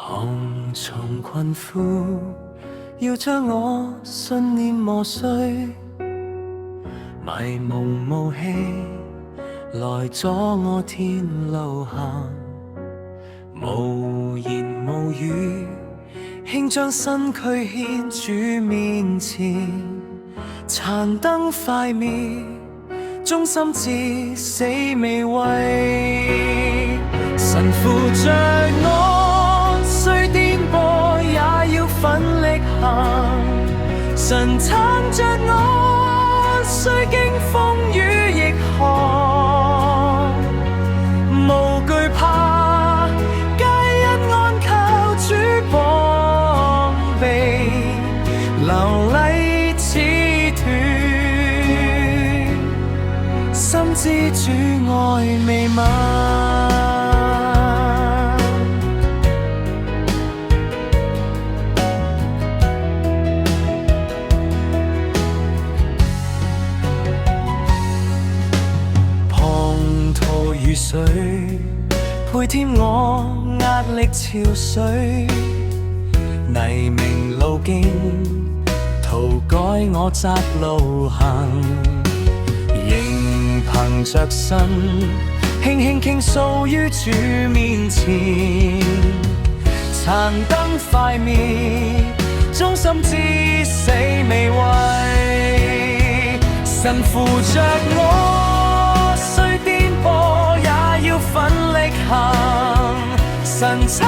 重重困苦，要將我信念磨碎，迷蒙霧氣來阻我天路行，無言無語，輕將身軀獻主面前，殘燈快滅，忠心至死未畏。神扶着我，雖顛簸也要奮力行。神撐着我，雖經風雨亦寒。無懼怕，皆因安靠主膀臂，流麗似斷，心知主愛未泯。如水配添我壓力潮水，泥濘路徑塗改我窄路行，仍憑着信輕輕傾訴於主面前，殘燈快滅，忠心至死未畏。神扶着我，雖顛簸也要奮力行。神撐